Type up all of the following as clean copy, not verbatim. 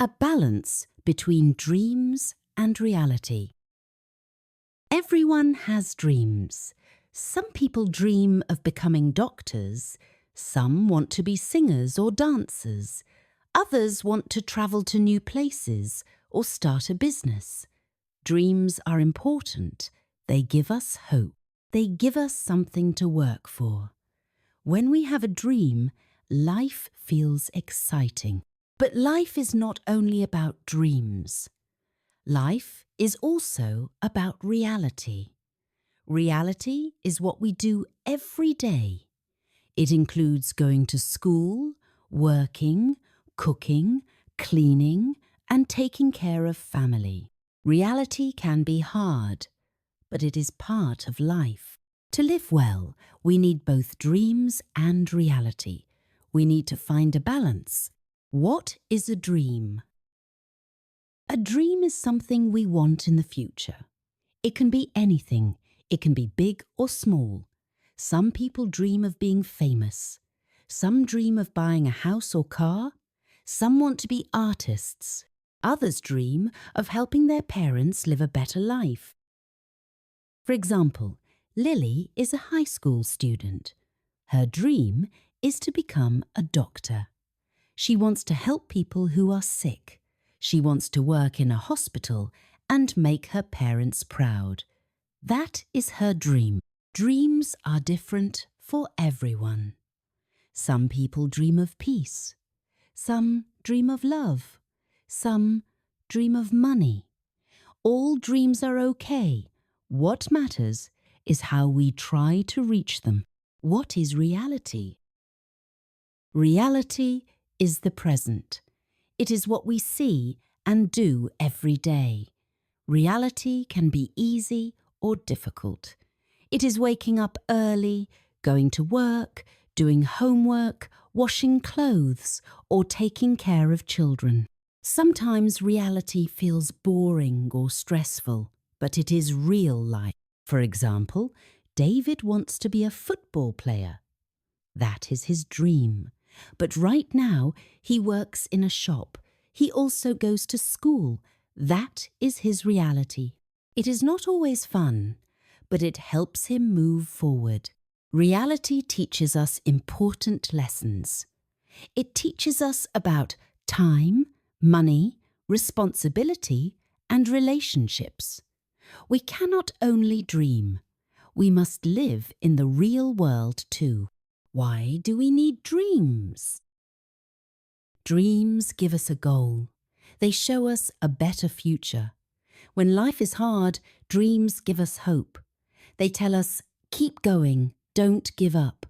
A balance between dreams and reality. Everyone has dreams. Some people dream of becoming doctors. Some want to be singers or dancers. Others want to travel to new places or start a business. Dreams are important. They give us hope. They give us something to work for. When we have a dream, life feels exciting. But life is not only about dreams. Life is also about reality. Reality is what we do every day. It includes going to school, working, cooking, cleaning, and taking care of family. Reality can be hard, but it is part of life. To live well, we need both dreams and reality. We need to find a balance. What is a dream? A dream is something we want in the future. It can be anything. It can be big or small. Some people dream of being famous. Some dream of buying a house or car. Some want to be artists. Others dream of helping their parents live a better life. For example, Lily is a high school student. Her dream is to become a doctor. She wants to help people who are sick. She wants to work in a hospital and make her parents proud. That is her dream. Dreams are different for everyone. Some people dream of peace. Some dream of love. Some dream of money. All dreams are okay. What matters is how we try to reach them. What is reality? Reality is the present. It is what we see and do every day. Reality can be easy or difficult. It is waking up early, going to work, doing homework, washing clothes, or taking care of children. Sometimes reality feels boring or stressful, but it is real life. For example, David wants to be a football player. That is his dream. But right now, he works in a shop. He also goes to school. That is his reality. It is not always fun, but it helps him move forward. Reality teaches us important lessons. It teaches us about time, money, responsibility, and relationships. We cannot only dream. We must live in the real world too. Why do we need dreams? Dreams give us a goal. They show us a better future. When life is hard, dreams give us hope. They tell us, keep going, don't give up.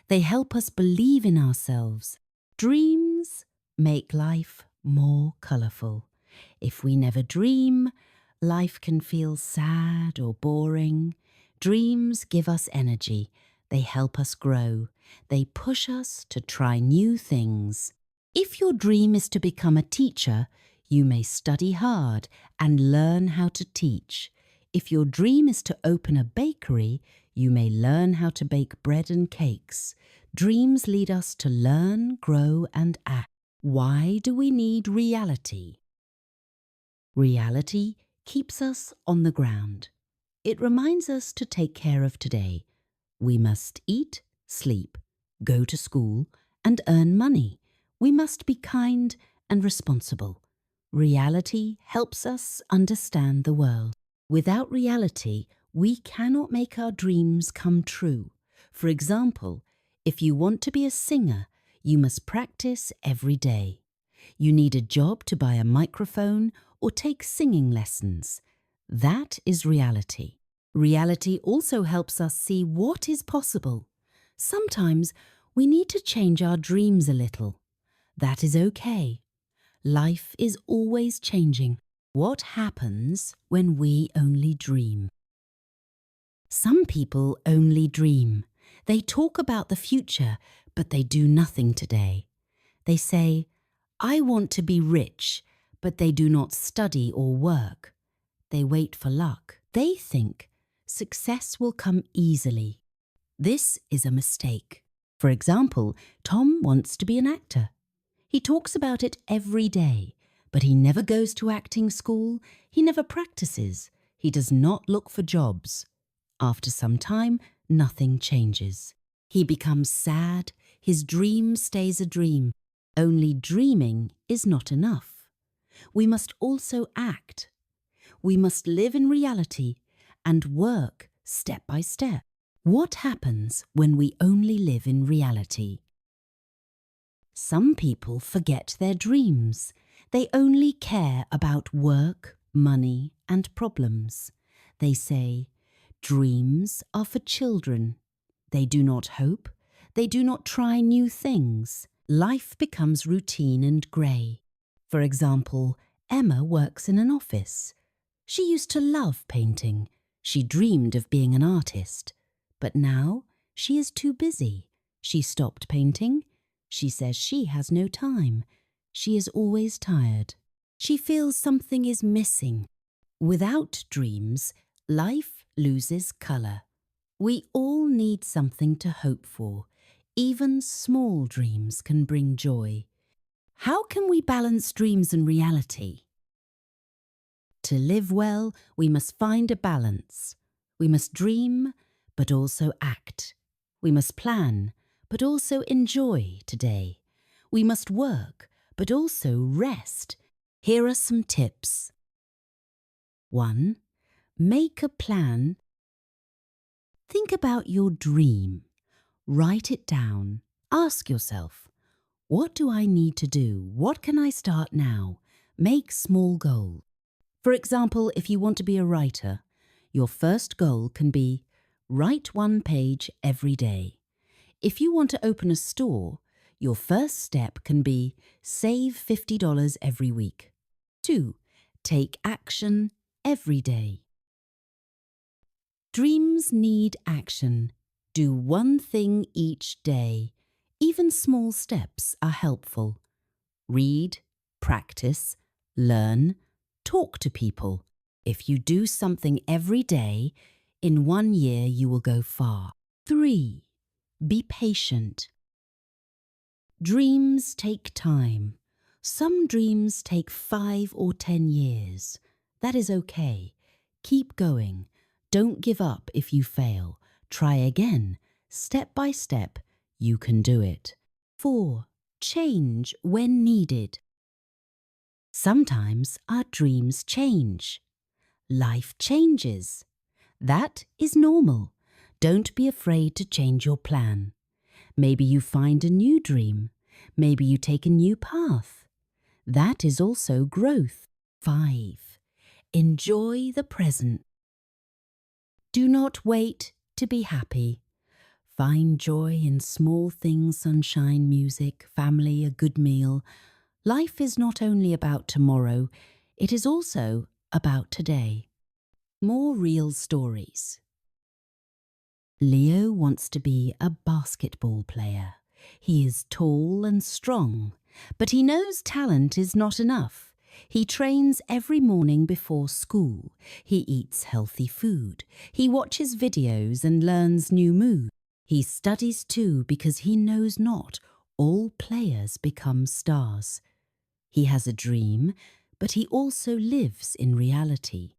They help us believe in ourselves. Dreams make life more colourful. If we never dream, life can feel sad or boring. Dreams give us energy. They help us grow. They push us to try new things. If your dream is to become a teacher, you may study hard and learn how to teach. If your dream is to open a bakery, you may learn how to bake bread and cakes. Dreams lead us to learn, grow, and act. Why do we need reality? Reality keeps us on the ground. It reminds us to take care of today. We must eat, sleep, go to school, and earn money. We must be kind and responsible. Reality helps us understand the world. Without reality, we cannot make our dreams come true. For example, if you want to be a singer, you must practice every day. You need a job to buy a microphone or take singing lessons. That is reality. Reality also helps us see what is possible. Sometimes we need to change our dreams a little. That is okay. Life is always changing. What happens when we only dream? Some people only dream. They talk about the future, but they do nothing today. They say, I want to be rich, but they do not study or work. They wait for luck. They think success will come easily. This is a mistake. For example, Tom wants to be an actor. He talks about it every day, But he never goes to acting school, he never practices, he does not look for jobs. After some time, nothing changes. He becomes sad, his dream stays a dream. Only dreaming is not enough. We must also act. We must live in reality and work step by step. What happens when we only live in reality? Some people forget their dreams. They only care about work, money, and problems. They say, dreams are for children. They do not hope. They do not try new things. Life becomes routine and grey. For example, Emma works in an office. She used to love painting. She dreamed of being an artist. But now she is too busy. She stopped painting. She says she has no time. She is always tired. She feels something is missing. Without dreams, life loses colour. We all need something to hope for. Even small dreams can bring joy. How can we balance dreams and reality? To live well, we must find a balance. We must dream, but also act. We must plan, but also enjoy today. We must work, but also rest. Here are some tips. 1. Make a plan. Think about your dream. Write it down. Ask yourself, what do I need to do? What can I start now? Make small goals. For example, if you want to be a writer, your first goal can be write 1 page every day. If you want to open a store, your first step can be save $50 every week. 2. Take action every day. Dreams need action. Do 1 thing each day. Even small steps are helpful. Read, practice, learn, talk to people. If you do something every day, in 1 year you will go far. 3. Be patient. Dreams take time. Some dreams take 5 or 10 years. That is okay. Keep going. Don't give up if you fail. Try again. Step by step, you can do it. 4. Change when needed. Sometimes our dreams change. Life changes. That is normal. Don't be afraid to change your plan. Maybe you find a new dream. Maybe you take a new path. That is also growth. 5. Enjoy the present. Do not wait to be happy. Find joy in small things: sunshine, music, family, a good meal. Life is not only about tomorrow, it is also about today. More real stories. Leo wants to be a basketball player. He is tall and strong, but he knows talent is not enough. He trains every morning before school. He eats healthy food. He watches videos and learns new moves. He studies too because he knows not all players become stars. He has a dream, but he also lives in reality.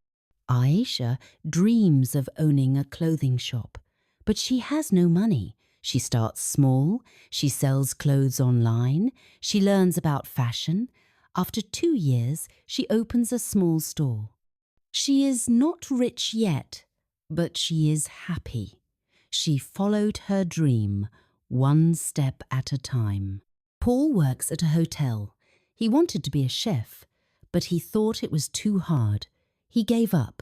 Aisha dreams of owning a clothing shop, but she has no money. She starts small, she sells clothes online, she learns about fashion. After 2 years, she opens a small store. She is not rich yet, but she is happy. She followed her dream, 1 step at a time. Paul works at a hotel. He wanted to be a chef, but he thought it was too hard. He gave up.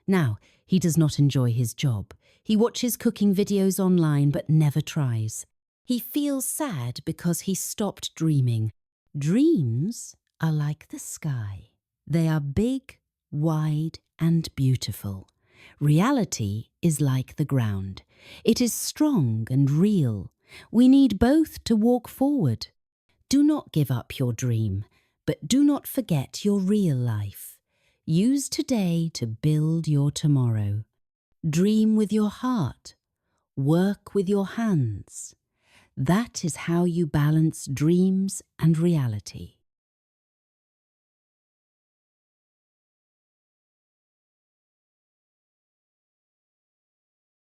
Now, he does not enjoy his job. He watches cooking videos online but never tries. He feels sad because he stopped dreaming. Dreams are like the sky. They are big, wide, and beautiful. Reality is like the ground. It is strong and real. We need both to walk forward. Do not give up your dream, but do not forget your real life. Use today to build your tomorrow. Dream with your heart. Work with your hands. That is how you balance dreams and reality.